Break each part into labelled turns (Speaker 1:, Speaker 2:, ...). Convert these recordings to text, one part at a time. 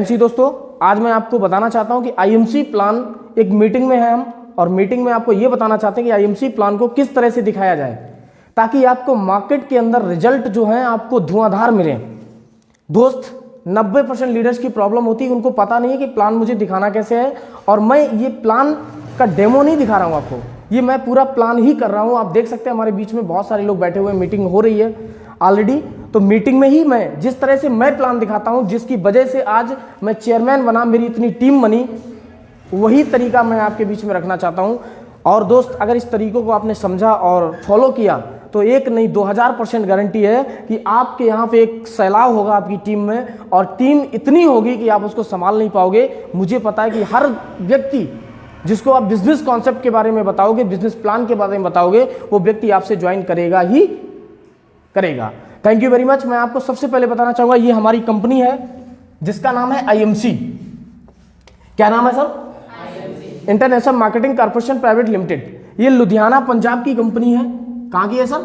Speaker 1: IMC दोस्तों, आज मैं आपको बताना चाहता हूं कि आईएमसी प्लान एक मीटिंग में है हम, और मीटिंग में आपको यह बताना चाहते हैं कि आईएमसी प्लान को किस तरह से दिखाया जाए ताकि आपको मार्केट के अंदर रिजल्ट जो है आपको धुआंधार मिले। दोस्त, 90% लीडर्स की प्रॉब्लम होती है, उनको पता नहीं है कि प्लान मुझे दिखाना कैसे है। और मैं ये प्लान का डेमो नहीं दिखा रहा हूँ आपको, ये मैं पूरा प्लान ही कर रहा हूँ। आप देख सकते हैं हमारे बीच में बहुत सारे लोग बैठे हुए हैं, मीटिंग हो रही है ऑलरेडी। तो मीटिंग में ही मैं जिस तरह से मैं प्लान दिखाता हूं, जिसकी वजह से आज मैं चेयरमैन बना, मेरी इतनी टीम बनी, वही तरीका मैं आपके बीच में रखना चाहता हूं। और दोस्त, अगर इस तरीकों को आपने समझा और फॉलो किया तो एक नहीं 2000% गारंटी है कि आपके यहाँ पे एक सैलाव होगा आपकी टीम में, और टीम इतनी होगी कि आप उसको संभाल नहीं पाओगे। मुझे पता है कि हर व्यक्ति जिसको आप बिजनेस कॉन्सेप्ट के बारे में बताओगे, बिजनेस प्लान के बारे में बताओगे, वो व्यक्ति आपसे ज्वाइन करेगा ही करेगा। Thank you very much. मैं आपको सबसे पहले बताना चाहूंगा, ये हमारी कंपनी है जिसका नाम है आईएमसी। क्या नाम है sir? International marketing corporation private limited. ये लुधियाना पंजाब की कंपनी है। कहां की है सर?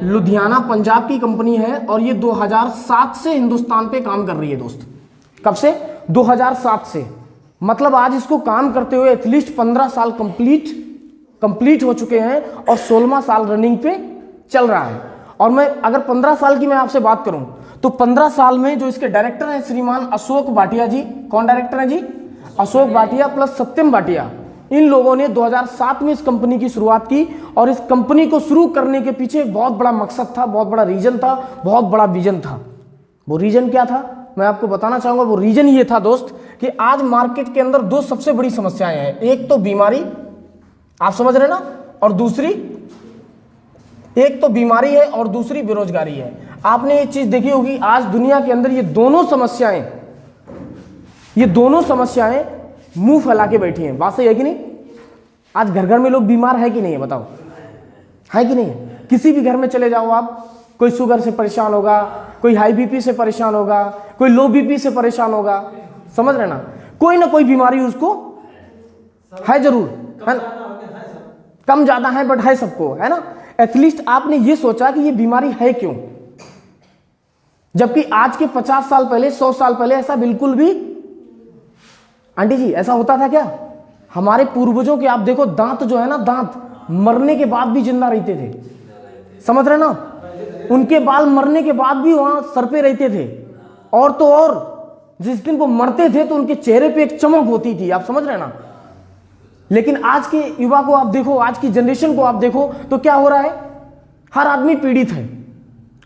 Speaker 1: लुधियाना पंजाब की कंपनी है, और ये 2007 से हिंदुस्तान पे काम कर रही है दोस्त। कब से? 2007 से। मतलब आज इसको काम करते हुए एटलीस्ट 15 साल कंप्लीट हो चुके हैं, और 16वां साल रनिंग पे चल रहा है। और मैं अगर 15 साल की मैं आपसे बात करूं तो 15 साल में जो इसके डायरेक्टर हैं श्रीमान अशोक भाटिया जी। कौन डायरेक्टर हैं जी? अशोक भाटिया प्लस सत्यम भाटिया। इन लोगों ने 2007 में इस कंपनी की शुरुआत की, और इस कंपनी को शुरू करने के पीछे एक बहुत बड़ा मकसद था, बहुत बड़ा रीजन था, बहुत बड़ा विजन था। वो रीजन क्या था मैं आपको बताना चाहूंगा। वो रीजन ये था दोस्त कि आज मार्केट के अंदर दो सबसे बड़ी समस्याएं हैं। एक तो बीमारी, आप समझ रहे ना, और दूसरी एक तो बीमारी है और दूसरी बेरोजगारी है। आपने ये चीज देखी होगी, आज दुनिया के अंदर ये दोनों समस्याएं मुंह फैला के बैठी हैं। बात सही है कि नहीं? आज घर घर में लोग बीमार है कि नहीं है? बताओ, है कि नहीं है? किसी भी घर में चले जाओ आप, कोई शुगर से परेशान होगा, कोई हाई बीपी से परेशान होगा, कोई लो बीपी से परेशान होगा। समझ रहे ना? कोई ना कोई बीमारी उसको है जरूर, है ना? कम ज्यादा है बट है सबको, है ना? एटलीस्ट आपने ये सोचा कि ये बीमारी है क्यों, जबकि आज के 50 साल पहले, 100 साल पहले ऐसा बिल्कुल भी, आंटी जी, ऐसा होता था क्या? हमारे पूर्वजों के आप देखो, दांत जो है ना, दांत मरने के बाद भी जिंदा रहते थे। समझ रहे ना? उनके बाल मरने के बाद भी वहां सर पे रहते थे। और तो और जिस दिन वो मरते थे तो उनके चेहरे पे एक चमक होती थी। आप समझ रहे ना? लेकिन आज के युवा को आप देखो, आज की जनरेशन को आप देखो तो क्या हो रहा है? हर आदमी पीड़ित है।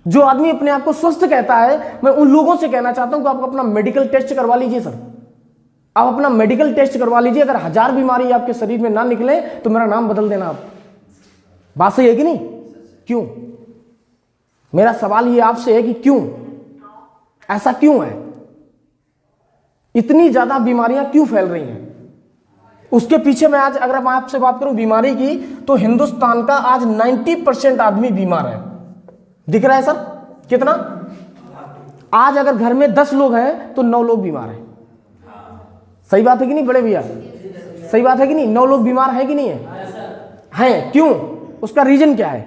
Speaker 1: जो आदमी अपने आप को स्वस्थ कहता है, मैं उन लोगों से कहना चाहता हूं कि आप अपना मेडिकल टेस्ट करवा लीजिए सर। आप अपना मेडिकल टेस्ट करवा लीजिए। अगर 1000 बीमारी आपके शरीर में ना निकले तो मेरा नाम बदल देना आप। बात सही है कि नहीं? क्यों? मेरा सवाल ये आपसे है कि क्यों, ऐसा क्यों है? इतनी ज्यादा बीमारियां क्यों फैल रही हैं? उसके पीछे मैं आज अगर मैं आपसे बात करूं बीमारी की, तो हिंदुस्तान का आज 90% आदमी बीमार है। दिख रहा है सर? कितना? आज अगर घर में 10 लोग हैं तो 9 लोग बीमार हैं। सही बात है कि नहीं बड़े भैया? सही बात है कि नहीं? 9 लोग बीमार है कि नहीं है? क्यों? उसका रीजन क्या है?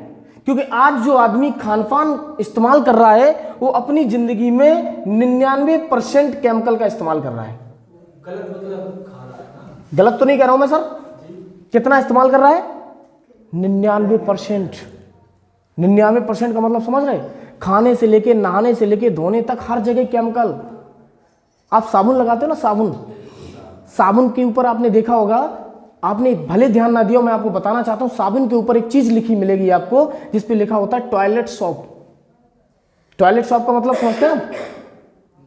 Speaker 1: क्योंकि आज जो आदमी खानपान इस्तेमाल कर रहा है, वो अपनी जिंदगी में 99% केमिकल का इस्तेमाल कर रहा है। गलत तो नहीं कह रहा हूं मैं सर? कितना इस्तेमाल कर रहा है? 99%। 99% का मतलब समझ रहे? खाने से लेके, नहाने से लेके, धोने तक हर जगह केमिकल। आप साबुन लगाते हो ना, साबुन के ऊपर आपने देखा होगा, आपने भले ध्यान ना दिया, मैं आपको बताना चाहता हूं, साबुन के ऊपर एक चीज लिखी मिलेगी आपको, जिसपे लिखा होता है टॉयलेट सोप। टॉयलेट सोप का मतलब समझते हैं?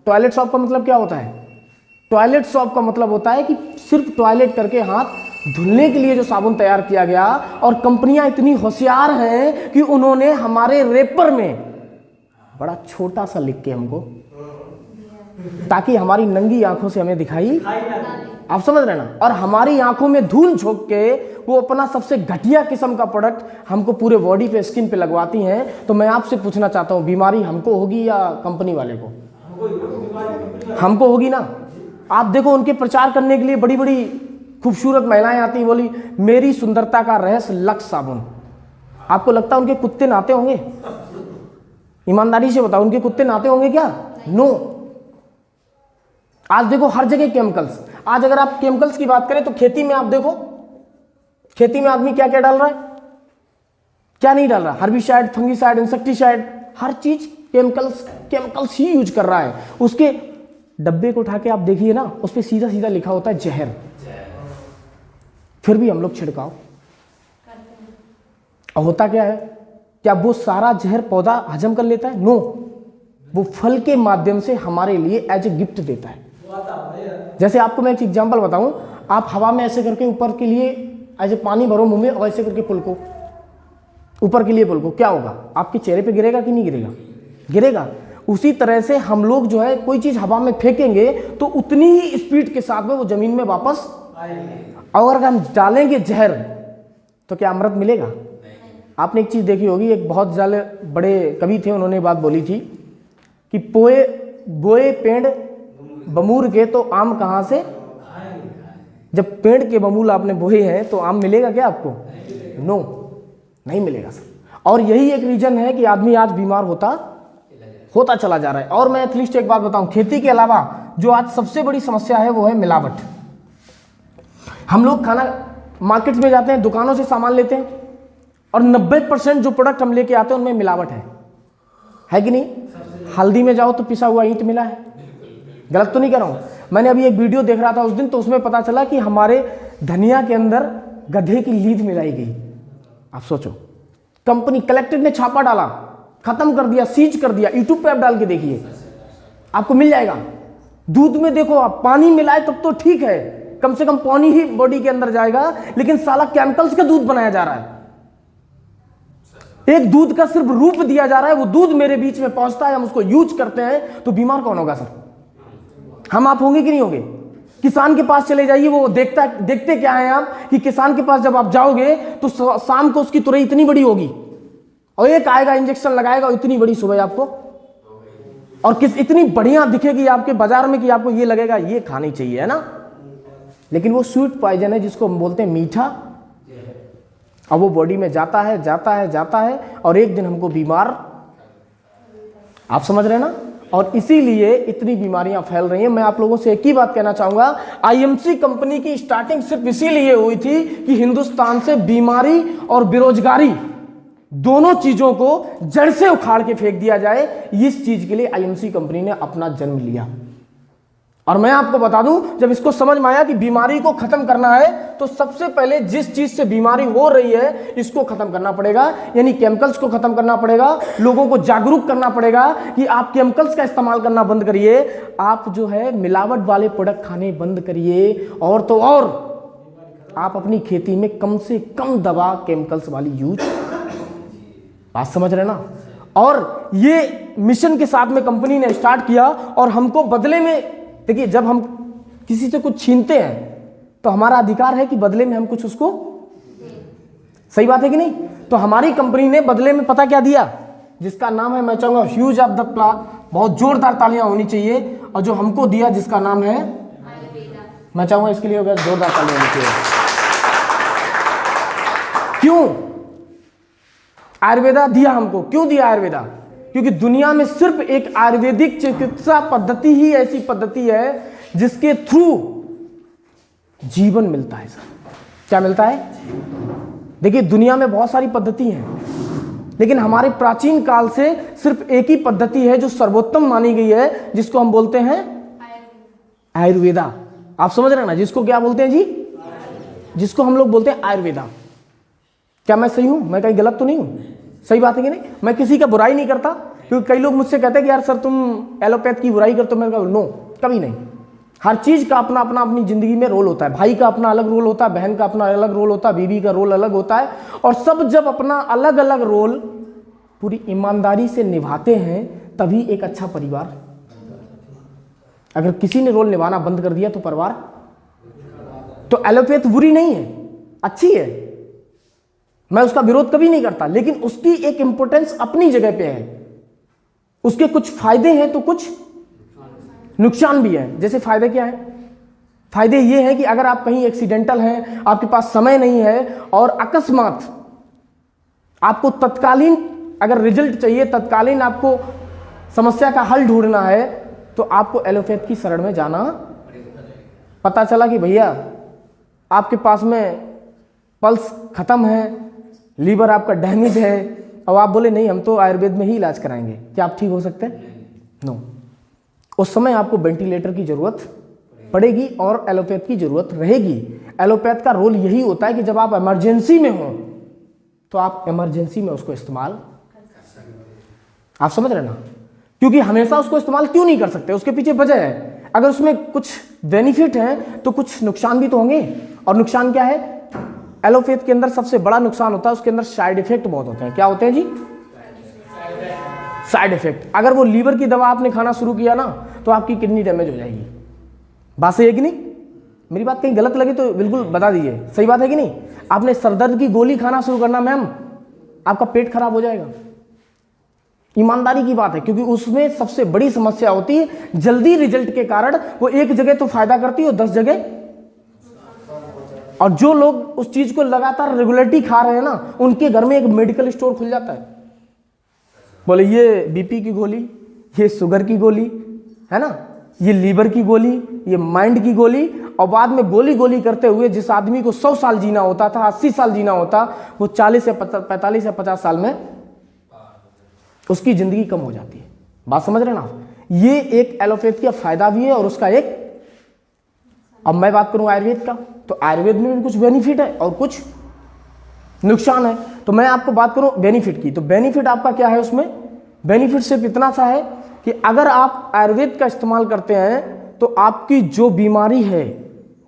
Speaker 1: टॉयलेट सोप का मतलब क्या होता है? टॉयलेट सोप का मतलब होता है कि सिर्फ टॉयलेट करके हाथ धुलने के लिए जो साबुन तैयार किया गया। और कंपनियां इतनी होशियार हैं कि उन्होंने हमारे रेपर में बड़ा छोटा सा लिख के हमको, ताकि हमारी नंगी आंखों से हमें दिखाई, आप समझ रहे ना, और हमारी आंखों में धूल झोंक के वो अपना सबसे घटिया किस्म का प्रोडक्ट हमको पूरे बॉडी पे, स्किन पे लगवाती हैं। तो मैं आपसे पूछना चाहता हूं, बीमारी हमको होगी या कंपनी वाले को? हमको होगी ना। आप देखो, उनके प्रचार करने के लिए बड़ी बड़ी खूबसूरत महिलाएं आती, बोली मेरी सुंदरता का रहस्य लक्स साबुन। आपको लगता है उनके कुत्ते नहाते होंगे? ईमानदारी से बताओ, उनके कुत्ते नहाते होंगे क्या? नो। आज देखो हर जगह केमिकल्स। आज अगर आप केमिकल्स की बात करें तो खेती में आप देखो, खेती में आदमी क्या क्या डाल रहा है, क्या नहीं डाल रहा, हर्बिसाइड, फंगिसाइड, इंसेक्टिसाइड, हर चीज केमिकल्स ही यूज कर रहा है। उसके डब्बे को उठा के आप देखिए ना, उस पर सीधा सीधा लिखा होता है जहर, फिर भी हम लोग छिड़काव। और होता क्या है, क्या वो सारा जहर पौधा हजम कर लेता है? नो, वो फल के माध्यम से हमारे लिए एज ए गिफ्ट देता है। जैसे आपको मैं एक एग्जांपल बताऊं, आप हवा में ऐसे करके ऊपर के लिए ऐसे पानी भरो मुंह में और ऐसे करके पुलको ऊपर के लिए पुलको, क्या होगा? आपके चेहरे पे गिरेगा कि नहीं गिरेगा? गिरेगा। उसी तरह से हम लोग जो है कोई चीज हवा में फेंकेंगे तो उतनी ही स्पीड के साथ में वो जमीन में वापस आएगी। और अगर हम डालेंगे जहर तो क्या अमृत मिलेगा? आपने एक चीज देखी होगी, एक बहुत ज्यादा बड़े कवि थे, उन्होंने बात बोली थी कि बोए पेड़ बमूर के तो आम कहां से। जब पेड़ के बमूल आपने बोए हैं तो आम मिलेगा क्या आपको? नो, नहीं मिलेगा सर। और यही एक रीजन है कि आदमी आज बीमार होता चला जा रहा है। और मैं एटलीस्ट एक बात बताऊं, खेती के अलावा जो आज सबसे बड़ी समस्या है वो है मिलावट। हम लोग खाना मार्केट में जाते हैं, दुकानों से सामान लेते हैं और 90% जो प्रोडक्ट हम लेके आते हैं उनमें मिलावट है कि नहीं? हल्दी में जाओ तो पिसा हुआ ईंट मिला है, गलत तो नहीं कह रहा हूं। मैंने अभी एक वीडियो देख रहा था उस दिन, तो उसमें पता चला कि हमारे धनिया के अंदर गधे की लीद मिलाई गई। आप सोचो, कंपनी कलेक्टर ने छापा डाला, खत्म कर दिया, सीज कर दिया। यूट्यूब पे आप डाल के देखिए, आपको मिल जाएगा। दूध में देखो आप, पानी मिलाए तब तो ठीक है, कम से कम पानी ही बॉडी के अंदर जाएगा, लेकिन साला केमिकल्स का दूध बनाया जा रहा है। एक दूध का सिर्फ रूप दिया जा रहा है, वो दूध मेरे बीच में पहुंचता है, हम उसको यूज करते हैं, तो बीमार कौन होगा सर? हम आप होंगे कि नहीं होंगे? किसान के पास चले जाइए, वो देखते क्या है आप कि किसान के पास जब आप जाओगे तो शाम को उसकी तुरई इतनी बड़ी होगी और एक आएगा इंजेक्शन लगाएगा इतनी बड़ी सुबह आपको, और किस इतनी बढ़िया दिखेगी आपके बाजार में कि आपको ये लगेगा ये खानी चाहिए, है ना? लेकिन वो स्वीट पॉइजन है जिसको हम बोलते हैं मीठा, और वो बॉडी में जाता है और एक दिन हमको बीमार, आप समझ रहे हैं ना? और इसीलिए इतनी बीमारियां फैल रही हैं। मैं आप लोगों से एक ही बात कहना चाहूंगा, आईएमसी कंपनी की स्टार्टिंग सिर्फ इसीलिए हुई थी कि हिंदुस्तान से बीमारी और बेरोजगारी दोनों चीजों को जड़ से उखाड़ के फेंक दिया जाए। इस चीज के लिए आईएमसी कंपनी ने अपना जन्म लिया। और मैं आपको बता दूं, जब इसको समझ में आया कि बीमारी को खत्म करना है तो सबसे पहले जिस चीज से बीमारी हो रही है इसको खत्म करना पड़ेगा, यानी केमिकल्स को खत्म करना पड़ेगा। लोगों को जागरूक करना पड़ेगा कि आप केमिकल्स का इस्तेमाल करना बंद करिए, आप जो है मिलावट वाले प्रोडक्ट खाने बंद करिए, और तो और आप अपनी खेती में कम से कम दवा केमिकल्स वाली यूज, बात समझ रहे ना? और ये मिशन के साथ में कंपनी ने स्टार्ट किया, और हमको बदले में, देखिए जब हम किसी से कुछ छीनते हैं तो हमारा अधिकार है कि बदले में हम कुछ उसको, सही बात है कि नहीं? तो हमारी कंपनी ने बदले में पता क्या दिया, जिसका नाम है, मैं चाहूंगा ह्यूज ऑफ द प्लान, बहुत जोरदार तालियां होनी चाहिए, और जो हमको दिया जिसका नाम है मैं चाहूंगा इसके लिए जोरदार तालियां होनी चाहिए। क्यों आयुर्वेदा दिया हमको? क्यों दिया आयुर्वेदा? क्योंकि दुनिया में सिर्फ एक आयुर्वेदिक चिकित्सा पद्धति ही ऐसी पद्धति है जिसके थ्रू जीवन मिलता है सर। क्या मिलता है? देखिए दुनिया में बहुत सारी पद्धति हैं, लेकिन हमारे प्राचीन काल से सिर्फ एक ही पद्धति है जो सर्वोत्तम मानी गई है, जिसको हम बोलते हैं आयुर्वेदा। आप समझ रहे हैं ना? जिसको क्या बोलते हैं जी? जिसको हम लोग बोलते हैं आयुर्वेदा। क्या मैं सही हूं? मैं कहीं गलत तो नहीं हूं? सही बात है कि नहीं? मैं किसी का बुराई नहीं करता, क्योंकि कई लोग मुझसे कहते हैं कि यार सर तुम एलोपैथ की बुराई करते हो। मैं कहूं नो, कभी नहीं। हर चीज का अपना अपना अपनी जिंदगी में रोल होता है। भाई का अपना अलग रोल होता है, बहन का अपना अलग रोल होता है, बीवी का रोल अलग होता है, और सब जब अपना अलग अलग रोल पूरी ईमानदारी से निभाते हैं तभी एक अच्छा परिवार। अगर किसी ने रोल निभाना बंद कर दिया तो परिवार, तो एलोपैथ बुरी नहीं है, अच्छी है, मैं उसका विरोध कभी नहीं करता, लेकिन उसकी एक इंपॉर्टेंस अपनी जगह पे है। उसके कुछ फायदे हैं तो कुछ नुकसान भी है। जैसे फायदे क्या है? फायदे ये है कि अगर आप कहीं एक्सीडेंटल हैं, आपके पास समय नहीं है और अकस्मात आपको तत्कालीन अगर रिजल्ट चाहिए, तत्कालीन आपको समस्या का हल ढूंढना है, तो आपको एलोपैथ की शरण में जाना। पता चला कि भैया आपके पास में पल्स खत्म है, लीवर आपका डैमेज है, और आप बोले नहीं हम तो आयुर्वेद में ही इलाज कराएंगे, क्या आप ठीक हो सकते हैं? नो। उस समय आपको वेंटिलेटर की जरूरत पड़ेगी और एलोपैथ की जरूरत रहेगी। एलोपैथ का रोल यही होता है कि जब आप इमरजेंसी में हो तो आप इमरजेंसी में उसको इस्तेमाल, आप समझ रहे ना, क्योंकि हमेशा उसको इस्तेमाल क्यों नहीं कर सकते, उसके पीछे वजह है। अगर उसमें कुछ बेनिफिट है तो कुछ नुकसान भी तो होंगे, और नुकसान क्या है? एलोपैथ के अंदर सबसे बड़ा नुकसान होता है उसके अंदर साइड इफेक्ट बहुत होते हैं। क्या होते हैं जी? Side effect. अगर वो लीवर की दवा आपने खाना शुरू किया ना तो आपकी किडनी डैमेज हो जाएगी। बात सही है कि नहीं? मेरी बात कहीं गलत लगे तो बिल्कुल बता दीजिए, सही बात है कि नहीं? आपने सरदर्द की गोली खाना शुरू करना मैम, आपका पेट खराब हो जाएगा। ईमानदारी की बात है, क्योंकि उसमें सबसे बड़ी समस्या होती है जल्दी रिजल्ट के कारण वो एक जगह तो फायदा करती है और 10 जगह। और जो लोग उस चीज को लगातार रेगुलरिटी खा रहे हैं ना, उनके घर में एक मेडिकल स्टोर खुल जाता है। बोले ये बीपी की गोली, ये शुगर की गोली है ना, ये लीवर की गोली, ये माइंड की गोली, और बाद में गोली गोली करते हुए जिस आदमी को 100 साल जीना होता था, 80 साल जीना होता, वो 40 से 45 या 50 साल में उसकी जिंदगी कम हो जाती है। बात समझ रहे ना? ये एक एलोपैथ का फायदा भी है और उसका एक, अब मैं बात करूं आयुर्वेद का, तो आयुर्वेद में भी कुछ बेनिफिट है और कुछ नुकसान है। तो मैं आपको बात करूं बेनिफिट की, तो बेनिफिट आपका क्या है उसमें? बेनिफिट सिर्फ इतना सा है कि अगर आप आयुर्वेद का इस्तेमाल करते हैं तो आपकी जो बीमारी है,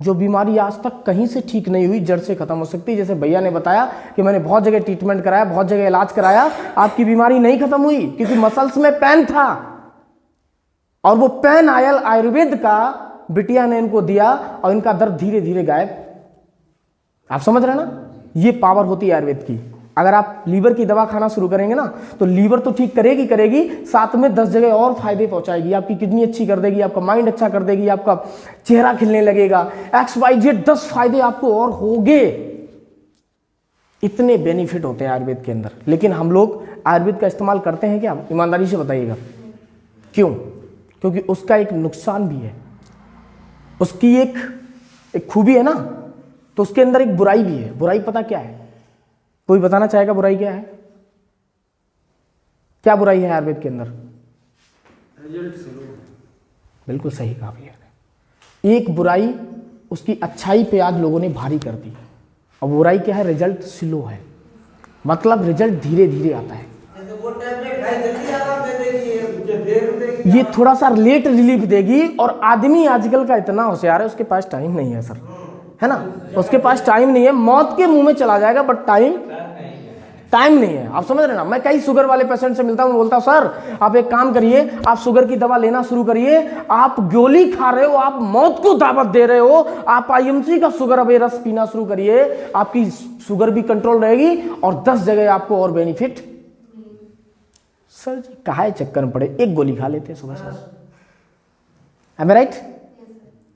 Speaker 1: जो बीमारी आज तक कहीं से ठीक नहीं हुई, जड़ से खत्म हो सकती है। जैसे भैया ने बताया कि मैंने बहुत जगह ट्रीटमेंट कराया, बहुत जगह इलाज कराया, आपकी बीमारी नहीं खत्म हुई क्योंकि मसल्स में पेन था, और वो पेन आयल आयुर्वेद का बिटिया ने इनको दिया और इनका दर्द धीरे धीरे गायब। आप समझ रहे ना? ये पावर होती है आयुर्वेद की। अगर आप लीवर की दवा खाना शुरू करेंगे ना तो लीवर तो ठीक करेगी, साथ में 10 जगह और फायदे पहुंचाएगी। आपकी किडनी अच्छी कर देगी, आपका माइंड अच्छा कर देगी, आपका चेहरा खिलने लगेगा, XYZ 10 फायदे आपको और होंगे। इतने बेनिफिट होते हैं आयुर्वेद के अंदर, लेकिन हम लोग आयुर्वेद का इस्तेमाल करते हैं क्या? ईमानदारी से बताइएगा क्यों? क्योंकि उसका एक नुकसान भी है, उसकी एक खूबी है ना, तो उसके अंदर एक बुराई भी है। बुराई पता क्या है? कोई बताना चाहेगा बुराई क्या है? क्या बुराई है आयुर्वेद के अंदर? बिल्कुल सही कहा भैया ने। एक बुराई उसकी अच्छाई पे आज लोगों ने भारी कर दी, और बुराई क्या है? रिजल्ट स्लो है, मतलब रिजल्ट धीरे धीरे आता है। ये थोड़ा सा लेट रिलीफ देगी, और आदमी आजकल का इतना होशियार है, उसके पास टाइम नहीं है सर, है ना? उसके पास टाइम नहीं है, मौत के मुंह में चला जाएगा, बट टाइम नहीं है। आप समझ रहे ना? मैं कई शुगर वाले पेशेंट से मिलता हूं, बोलता हूं सर आप एक काम करिए, आप शुगर की दवा लेना शुरू करिए, आप गोली खा रहे हो, आप मौत को दावत दे रहे हो, आप IMC का शुगर अवेरस पीना शुरू करिए, आपकी शुगर भी कंट्रोल रहेगी और 10 जगह आपको और बेनिफिट। सर जी काहे चक्कर में पड़े, एक गोली खा लेते सुबह सुबह। एम आई राइट?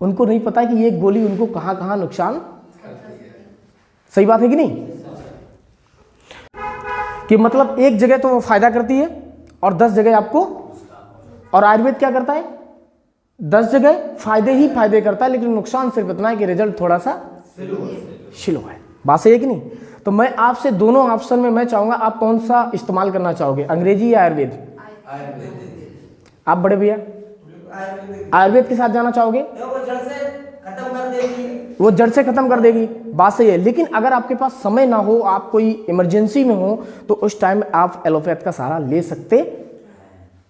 Speaker 1: उनको नहीं पता कि ये गोली उनको कहां कहां नुकसान, सही बात है कि नहीं? कि मतलब एक जगह तो वो फायदा करती है और 10 जगह आपको, और आयुर्वेद क्या करता है? 10 जगह फायदे ही फायदे करता है, लेकिन नुकसान सिर्फ इतना है कि रिजल्ट थोड़ा सा स्लो है। बात सही है कि नहीं? तो मैं आपसे दोनों ऑप्शन में मैं चाहूंगा आप कौन सा इस्तेमाल करना चाहोगे, अंग्रेजी या आयुर्वेद? आप बड़े भैया आयुर्वेद के साथ जाना चाहोगे? वो जड़ से खत्म कर देगी, बात सही है। लेकिन अगर आपके पास समय ना हो, आप कोई इमरजेंसी में हो, तो उस टाइम आप एलोपैथ का सहारा ले सकते।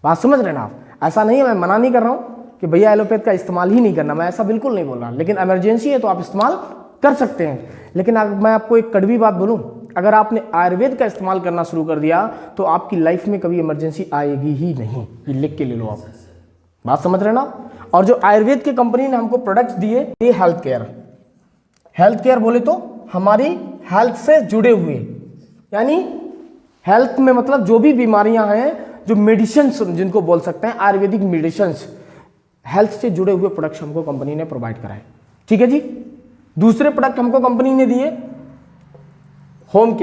Speaker 1: बात समझ रहे ना आप? ऐसा नहीं है, मैं मना नहीं कर रहा हूं कि भैया एलोपैथ का इस्तेमाल ही नहीं करना, मैं ऐसा बिल्कुल नहीं बोल रहा, लेकिन इमरजेंसी है तो आप इस्तेमाल कर सकते हैं। लेकिन अगर मैं आपको एक कड़वी बात बोलूं, अगर आपने आयुर्वेद का इस्तेमाल करना शुरू कर दिया तो आपकी लाइफ में कभी इमरजेंसी आएगी ही नहीं। ये लिख के ले लो आप, बात समझ रहे ना? और जो आयुर्वेद की कंपनी ने हमको प्रोडक्ट्स दिए, ये हेल्थ केयर बोले तो हमारी हेल्थ से जुड़े हुए, यानी हेल्थ में मतलब जो भी बीमारियां हैं, जो मेडिसिन जिनको बोल सकते हैं, आयुर्वेदिक मेडिसिन, हेल्थ से जुड़े हुए प्रोडक्ट्स हमको कंपनी ने प्रोवाइड कराए। ठीक है जी। दूसरे प्रोडक्ट हमको कंपनी ने दिए होम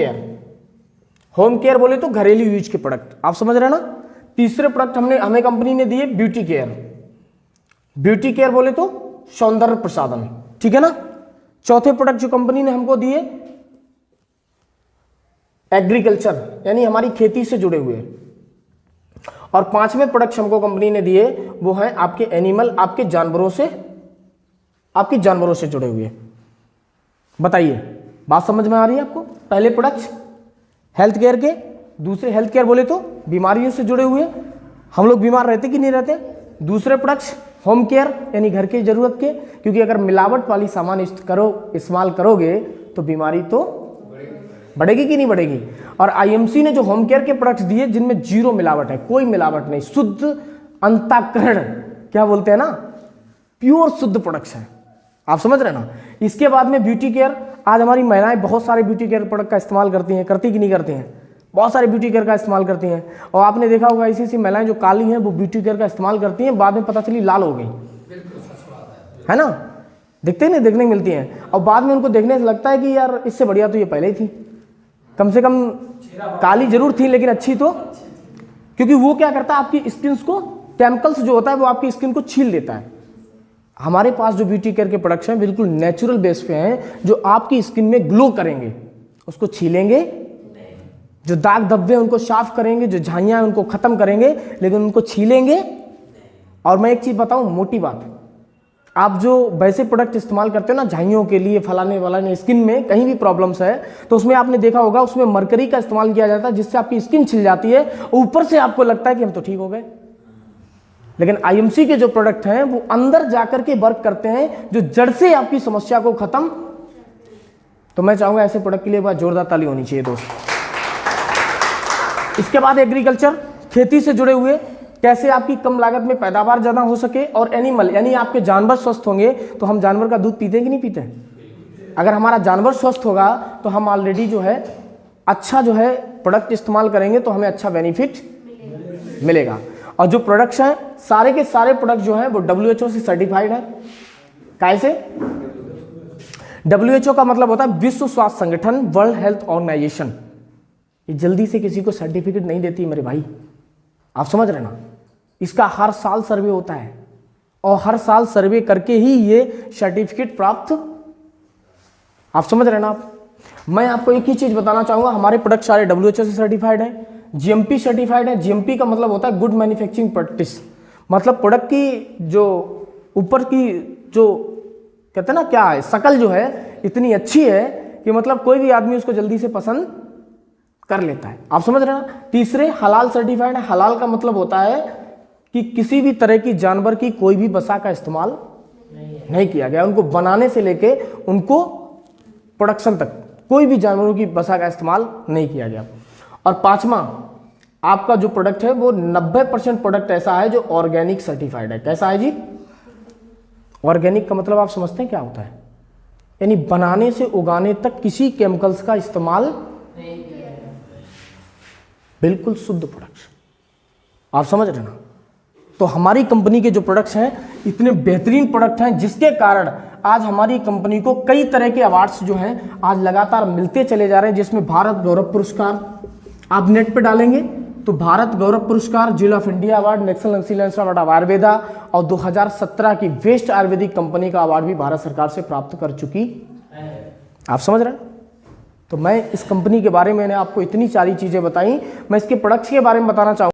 Speaker 1: केयर बोले तो घरेलू यूज के प्रोडक्ट, आप समझ रहे हैं ना? तीसरे प्रोडक्ट हमें कंपनी ने दिए ब्यूटी केयर, ब्यूटी केयर बोले तो सौंदर्य प्रसाधन, ठीक है ना। चौथे प्रोडक्ट जो कंपनी ने हमको दिए एग्रीकल्चर, यानी हमारी खेती से जुड़े हुए। और पांचवें प्रोडक्ट हमको कंपनी ने दिए वो है आपके एनिमल, आपके जानवरों से जुड़े हुए। बताइए बात समझ में आ रही है आपको। पहले प्रोडक्ट हेल्थ केयर के, दूसरे हेल्थ केयर बोले तो बीमारियों से जुड़े हुए, हम लोग बीमार रहते कि नहीं रहते। दूसरे प्रोडक्ट्स होम केयर यानी घर की जरूरत के, क्योंकि अगर मिलावट वाली सामान इस्तेमाल करोगे तो बीमारी तो बढ़ेगी कि नहीं बढ़ेगी। और आईएमसी ने जो होम केयर के प्रोडक्ट्स दिए जिनमें जीरो मिलावट है, कोई मिलावट नहीं, शुद्ध अंतःकरण, क्या बोलते हैं ना, प्योर शुद्ध प्रोडक्ट्स है। आप समझ रहे ना। इसके बाद में ब्यूटी केयर, आज हमारी महिलाएं बहुत सारे ब्यूटी केयर प्रोडक्ट का इस्तेमाल करती हैं, करती कि नहीं करती हैं, बहुत सारे ब्यूटी केयर का इस्तेमाल करती हैं। और आपने देखा होगा ऐसी ऐसी महिलाएं जो काली हैं वो ब्यूटी केयर का इस्तेमाल करती हैं, बाद में पता चली लाल हो गई, है ना, दिखते नहीं, देखने मिलती हैं। और बाद में उनको देखने से लगता है कि यार इससे बढ़िया तो ये पहले ही थी, कम से कम काली जरूर थी लेकिन अच्छी तो, क्योंकि वो क्या करता है आपकी स्किन को, केमिकल्स जो होता है वो आपकी स्किन को छील देता है। हमारे पास जो ब्यूटी केयर के प्रोडक्ट्स हैं बिल्कुल नेचुरल बेस पे हैं, जो आपकी स्किन में ग्लो करेंगे, उसको छीलेंगे, जो दाग धब्बे उनको साफ करेंगे, जो झाइयां हैं उनको खत्म करेंगे, लेकिन उनको छीलेंगे। और मैं एक चीज बताऊं, मोटी बात, आप जो वैसे प्रोडक्ट इस्तेमाल करते हो ना झाइयों के लिए, फलाने वालाने, स्किन में कहीं भी प्रॉब्लम्स है तो उसमें आपने देखा होगा उसमें मरकरी का इस्तेमाल किया जाता है, जिससे आपकी स्किन छिल जाती है, ऊपर से आपको लगता है कि हम तो ठीक हो गए। लेकिन आईएमसी के जो प्रोडक्ट हैं वो अंदर जाकर के वर्क करते हैं, जो जड़ से आपकी समस्या को खत्म। तो मैं चाहूंगा ऐसे प्रोडक्ट के लिए बहुत जोरदार ताली होनी चाहिए दोस्त। इसके बाद एग्रीकल्चर, खेती से जुड़े हुए, कैसे आपकी कम लागत में पैदावार ज्यादा हो सके। और एनिमल यानी आपके जानवर स्वस्थ होंगे तो हम जानवर का दूध पीते हैं कि नहीं पीते हैं। अगर हमारा जानवर स्वस्थ होगा तो हम ऑलरेडी जो है अच्छा जो है प्रोडक्ट इस्तेमाल करेंगे तो हमें अच्छा बेनिफिट मिलेगा। और जो प्रोडक्ट्स हैं सारे के सारे प्रोडक्ट जो हैं वो WHO से सर्टिफाइड है। कैसे? WHO का मतलब होता है विश्व स्वास्थ्य संगठन, वर्ल्ड हेल्थ ऑर्गेनाइजेशन। ये जल्दी से किसी को सर्टिफिकेट नहीं देती मेरे भाई, आप समझ रहे ना। इसका हर साल सर्वे होता है और हर साल सर्वे करके ही ये सर्टिफिकेट प्राप्त, आप समझ रहे ना आप। मैं आपको एक ही चीज बताना चाहूंगा, हमारे प्रोडक्ट सारे WHO से सर्टिफाइड है, GMP सर्टिफाइड है। GMP का मतलब होता है गुड मैन्युफैक्चरिंग प्रैक्टिस, मतलब प्रोडक्ट की जो ऊपर की जो कहते हैं ना क्या है, शकल जो है इतनी अच्छी है कि मतलब कोई भी आदमी उसको जल्दी से पसंद कर लेता है, आप समझ रहे हैं। तीसरे हलाल सर्टिफाइड है। हलाल का मतलब होता है कि किसी भी तरह की जानवर की कोई भी वसा का इस्तेमाल नहीं किया गया, उनको बनाने से लेके उनको प्रोडक्शन तक कोई भी जानवरों की वसा का इस्तेमाल नहीं किया गया। और पांचवा, आपका जो प्रोडक्ट है वो 90% प्रोडक्ट ऐसा है जो ऑर्गेनिक सर्टिफाइड है। कैसा है जी? ऑर्गेनिक का मतलब आप समझते हैं क्या होता है, यानी बनाने से उगाने तक किसी केमिकल्स का इस्तेमाल, बिल्कुल शुद्ध प्रोडक्ट्स, आप समझ रहे ना। तो हमारी कंपनी के जो प्रोडक्ट्स हैं इतने बेहतरीन प्रोडक्ट हैं जिसके कारण आज हमारी कंपनी को कई तरह के अवार्ड्स जो हैं आज लगातार मिलते चले जा रहे हैं, जिसमें भारत गौरव पुरस्कार, आप नेट पे डालेंगे तो भारत गौरव पुरस्कार, jewel of India award, national excellence award of Ayurveda और 2017 की बेस्ट आयुर्वेदिक कंपनी का अवार्ड भी भारत सरकार से प्राप्त कर चुकी है, आप समझ रहे हैं। तो मैं इस कंपनी के बारे में आपको इतनी सारी चीजें बताई, मैं इसके प्रोडक्ट्स के बारे में बताना चाहूँगा।